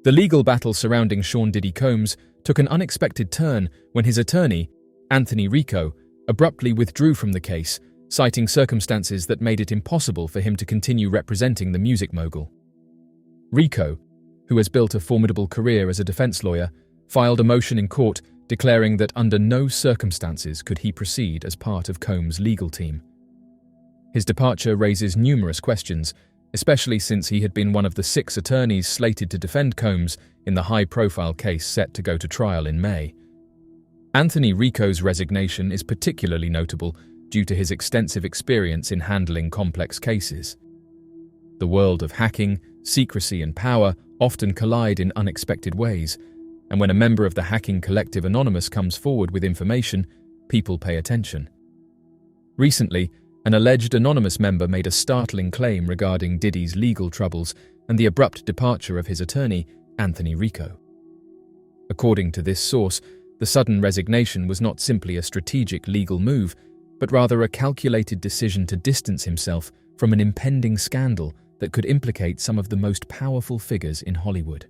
The legal battle surrounding Sean Diddy Combs took an unexpected turn when his attorney, Anthony Ricco, abruptly withdrew from the case, citing circumstances that made it impossible for him to continue representing the music mogul. Ricco, who has built a formidable career as a defense lawyer, filed a motion in court declaring that under no circumstances could he proceed as part of Combs' legal team. His departure raises numerous questions, especially since he had been one of the 6 attorneys slated to defend Combs in the high-profile case set to go to trial in May. Anthony Ricco's resignation is particularly notable due to his extensive experience in handling complex cases. The world of hacking, secrecy, and power often collide in unexpected ways, and when a member of the hacking collective Anonymous comes forward with information, people pay attention. Recently, an alleged Anonymous member made a startling claim regarding Diddy's legal troubles and the abrupt departure of his attorney, Anthony Ricco. According to this source, the sudden resignation was not simply a strategic legal move, but rather a calculated decision to distance himself from an impending scandal that could implicate some of the most powerful figures in Hollywood.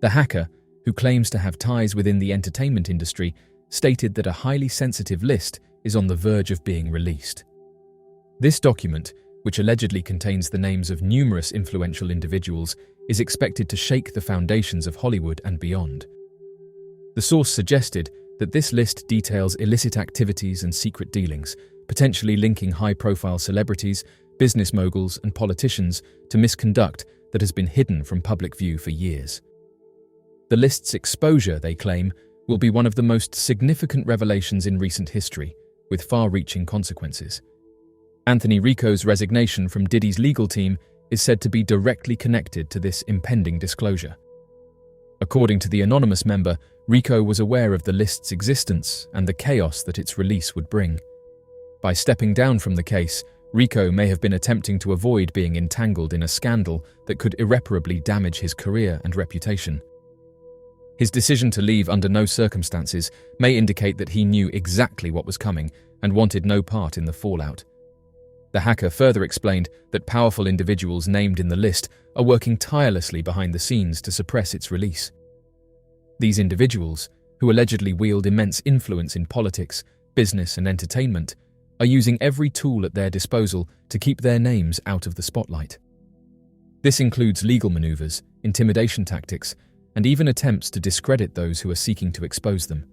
The hacker, who claims to have ties within the entertainment industry, stated that a highly sensitive list is on the verge of being released. This document, which allegedly contains the names of numerous influential individuals, is expected to shake the foundations of Hollywood and beyond. The source suggested that this list details illicit activities and secret dealings, potentially linking high-profile celebrities, business moguls, and politicians to misconduct that has been hidden from public view for years. The list's exposure, they claim, will be one of the most significant revelations in recent history, with far-reaching consequences. Anthony Ricco's resignation from Diddy's legal team is said to be directly connected to this impending disclosure. According to the anonymous member, Ricco was aware of the list's existence and the chaos that its release would bring. By stepping down from the case, Ricco may have been attempting to avoid being entangled in a scandal that could irreparably damage his career and reputation. His decision to leave under no circumstances may indicate that he knew exactly what was coming and wanted no part in the fallout. The hacker further explained that powerful individuals named in the list are working tirelessly behind the scenes to suppress its release. These individuals, who allegedly wield immense influence in politics, business, and entertainment, are using every tool at their disposal to keep their names out of the spotlight. This includes legal maneuvers, intimidation tactics, and even attempts to discredit those who are seeking to expose them.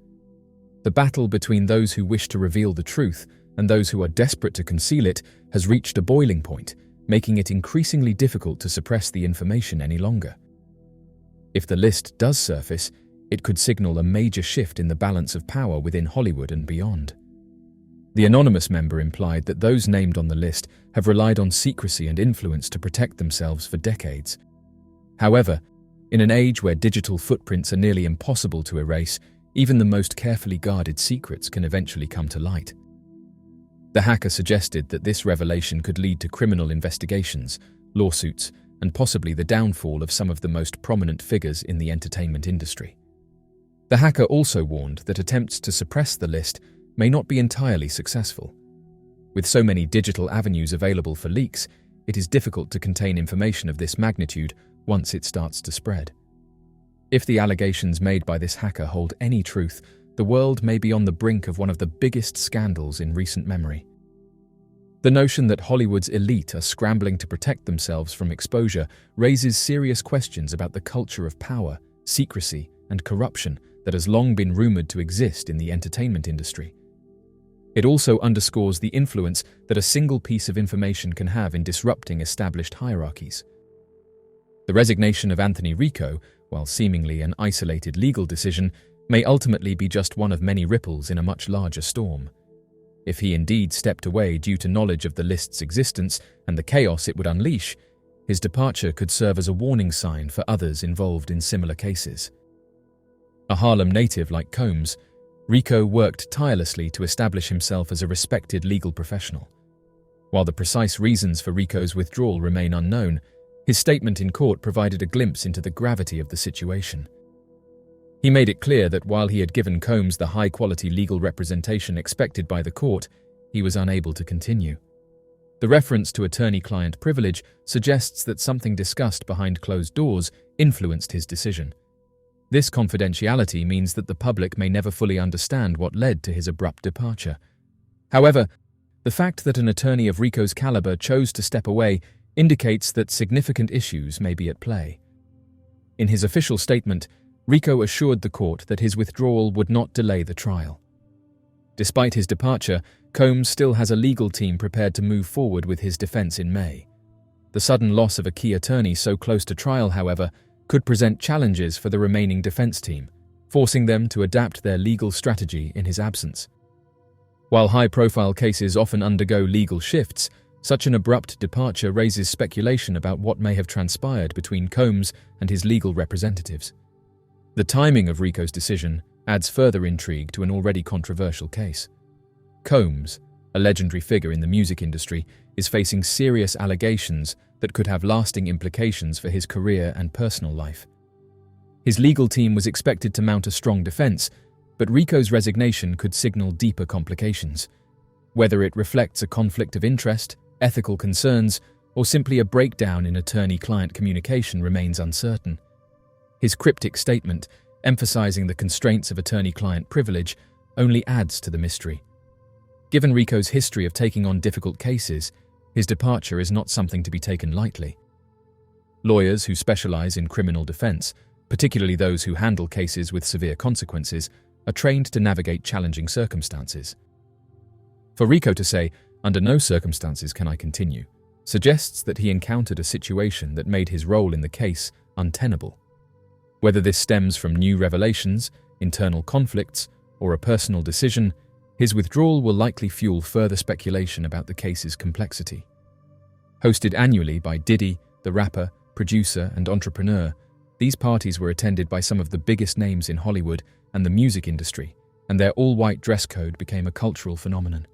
The battle between those who wish to reveal the truth and those who are desperate to conceal it has reached a boiling point, making it increasingly difficult to suppress the information any longer. If the list does surface, it could signal a major shift in the balance of power within Hollywood and beyond. The anonymous member implied that those named on the list have relied on secrecy and influence to protect themselves for decades. However, in an age where digital footprints are nearly impossible to erase, even the most carefully guarded secrets can eventually come to light. The hacker suggested that this revelation could lead to criminal investigations, lawsuits, and possibly the downfall of some of the most prominent figures in the entertainment industry. The hacker also warned that attempts to suppress the list may not be entirely successful. With so many digital avenues available for leaks, it is difficult to contain information of this magnitude once it starts to spread. If the allegations made by this hacker hold any truth, the world may be on the brink of one of the biggest scandals in recent memory. The notion that Hollywood's elite are scrambling to protect themselves from exposure raises serious questions about the culture of power, secrecy, and corruption that has long been rumored to exist in the entertainment industry. It also underscores the influence that a single piece of information can have in disrupting established hierarchies. The resignation of Anthony Ricco, while seemingly an isolated legal decision, may ultimately be just one of many ripples in a much larger storm. If he indeed stepped away due to knowledge of the list's existence and the chaos it would unleash, his departure could serve as a warning sign for others involved in similar cases. A Harlem native like Combs, Ricco worked tirelessly to establish himself as a respected legal professional. While the precise reasons for Ricco's withdrawal remain unknown, his statement in court provided a glimpse into the gravity of the situation. He made it clear that while he had given Combs the high-quality legal representation expected by the court, he was unable to continue. The reference to attorney-client privilege suggests that something discussed behind closed doors influenced his decision. This confidentiality means that the public may never fully understand what led to his abrupt departure. However, the fact that an attorney of Ricco's caliber chose to step away indicates that significant issues may be at play. In his official statement, Ricco assured the court that his withdrawal would not delay the trial. Despite his departure, Combs still has a legal team prepared to move forward with his defense in May. The sudden loss of a key attorney so close to trial, however, could present challenges for the remaining defense team, forcing them to adapt their legal strategy in his absence. While high-profile cases often undergo legal shifts, such an abrupt departure raises speculation about what may have transpired between Combs and his legal representatives. The timing of Ricco's decision adds further intrigue to an already controversial case. Combs, a legendary figure in the music industry, is facing serious allegations that could have lasting implications for his career and personal life. His legal team was expected to mount a strong defense, but Ricco's resignation could signal deeper complications. Whether it reflects a conflict of interest, ethical concerns, or simply a breakdown in attorney-client communication remains uncertain. His cryptic statement, emphasizing the constraints of attorney-client privilege, only adds to the mystery. Given Ricco's history of taking on difficult cases, his departure is not something to be taken lightly. Lawyers who specialize in criminal defense, particularly those who handle cases with severe consequences, are trained to navigate challenging circumstances. For Ricco to say, "Under no circumstances can I continue," suggests that he encountered a situation that made his role in the case untenable. Whether this stems from new revelations, internal conflicts, or a personal decision, his withdrawal will likely fuel further speculation about the case's complexity. Hosted annually by Diddy, the rapper, producer, and entrepreneur, these parties were attended by some of the biggest names in Hollywood and the music industry, and their all-white dress code became a cultural phenomenon.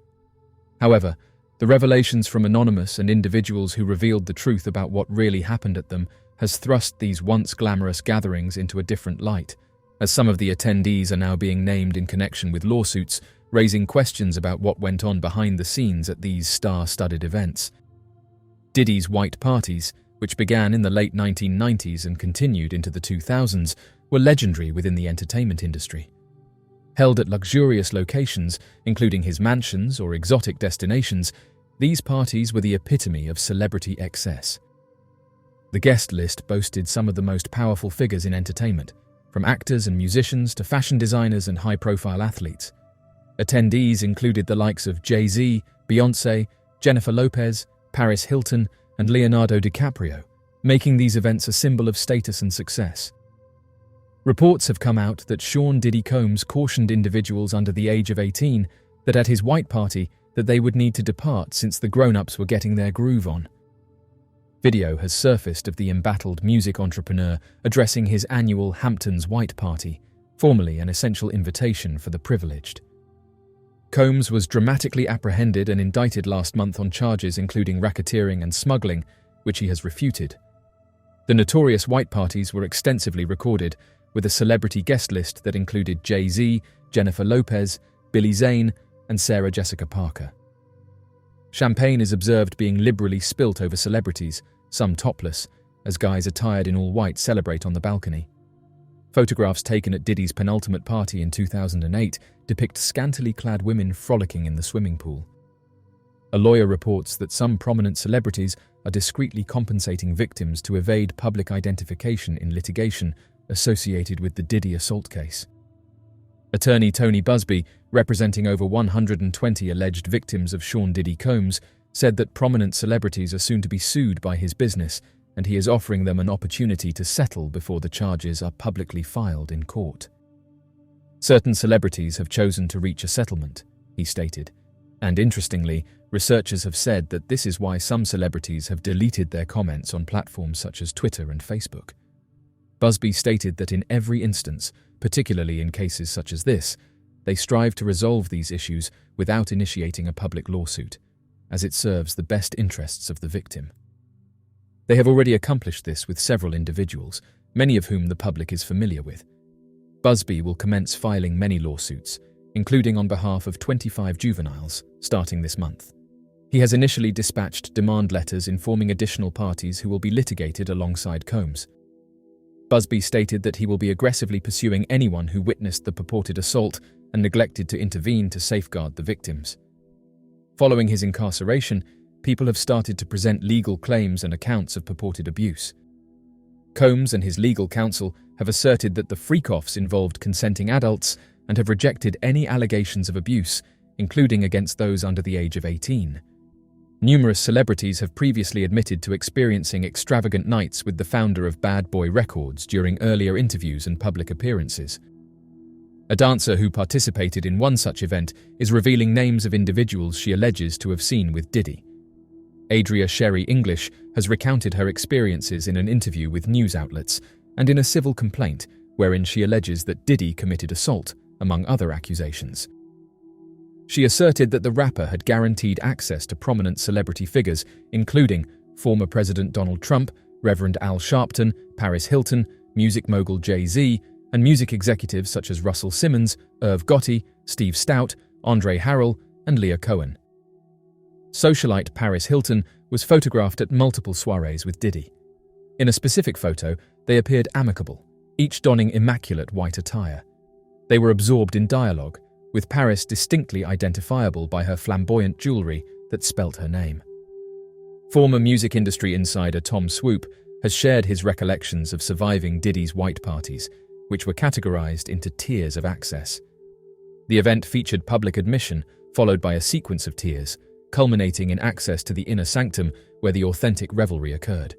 However, the revelations from anonymous and individuals who revealed the truth about what really happened at them has thrust these once glamorous gatherings into a different light, as some of the attendees are now being named in connection with lawsuits, raising questions about what went on behind the scenes at these star-studded events. Diddy's white parties, which began in the late 1990s and continued into the 2000s, were legendary within the entertainment industry. Held at luxurious locations, including his mansions or exotic destinations, these parties were the epitome of celebrity excess. The guest list boasted some of the most powerful figures in entertainment, from actors and musicians to fashion designers and high-profile athletes. Attendees included the likes of Jay-Z, Beyoncé, Jennifer Lopez, Paris Hilton, and Leonardo DiCaprio, making these events a symbol of status and success. Reports have come out that Sean Diddy Combs cautioned individuals under the age of 18 that at his white party that they would need to depart since the grown-ups were getting their groove on. Video has surfaced of the embattled music entrepreneur addressing his annual Hamptons White Party, formerly an essential invitation for the privileged. Combs was dramatically apprehended and indicted last month on charges including racketeering and smuggling, which he has refuted. The notorious white parties were extensively recorded, with a celebrity guest list that included Jay-Z, Jennifer Lopez, Billy Zane, and Sarah Jessica Parker. Champagne is observed being liberally spilt over celebrities, some topless, as guys attired in all white celebrate on the balcony. Photographs taken at Diddy's penultimate party in 2008 depict scantily clad women frolicking in the swimming pool. A lawyer reports that some prominent celebrities are discreetly compensating victims to evade public identification in litigation associated with the Diddy assault case. Attorney Tony Busby, representing over 120 alleged victims of Sean Diddy Combs, said that prominent celebrities are soon to be sued by his business, and he is offering them an opportunity to settle before the charges are publicly filed in court. Certain celebrities have chosen to reach a settlement, he stated, and interestingly, researchers have said that this is why some celebrities have deleted their comments on platforms such as Twitter and Facebook. Busby stated that in every instance, particularly in cases such as this, they strive to resolve these issues without initiating a public lawsuit, as it serves the best interests of the victim. They have already accomplished this with several individuals, many of whom the public is familiar with. Busby will commence filing many lawsuits, including on behalf of 25 juveniles, starting this month. He has initially dispatched demand letters informing additional parties who will be litigated alongside Combs. Busby stated that he will be aggressively pursuing anyone who witnessed the purported assault and neglected to intervene to safeguard the victims. Following his incarceration, people have started to present legal claims and accounts of purported abuse. Combs and his legal counsel have asserted that the freak-offs involved consenting adults and have rejected any allegations of abuse, including against those under the age of 18. Numerous celebrities have previously admitted to experiencing extravagant nights with the founder of Bad Boy Records during earlier interviews and public appearances. A dancer who participated in one such event is revealing names of individuals she alleges to have seen with Diddy. Adria Sherry English has recounted her experiences in an interview with news outlets and in a civil complaint wherein she alleges that Diddy committed assault, among other accusations. She asserted that the rapper had guaranteed access to prominent celebrity figures, including former President Donald Trump, Reverend Al Sharpton, Paris Hilton, music mogul Jay-Z, and music executives such as Russell Simmons, Irv Gotti, Steve Stout, Andre Harrell, and Leah Cohen. Socialite Paris Hilton was photographed at multiple soirees with Diddy. In a specific photo, they appeared amicable, each donning immaculate white attire. They were absorbed in dialogue, with Paris distinctly identifiable by her flamboyant jewelry that spelt her name. Former music industry insider Tom Swoop has shared his recollections of surviving Diddy's white parties, which were categorized into tiers of access. The event featured public admission, followed by a sequence of tiers, culminating in access to the inner sanctum where the authentic revelry occurred.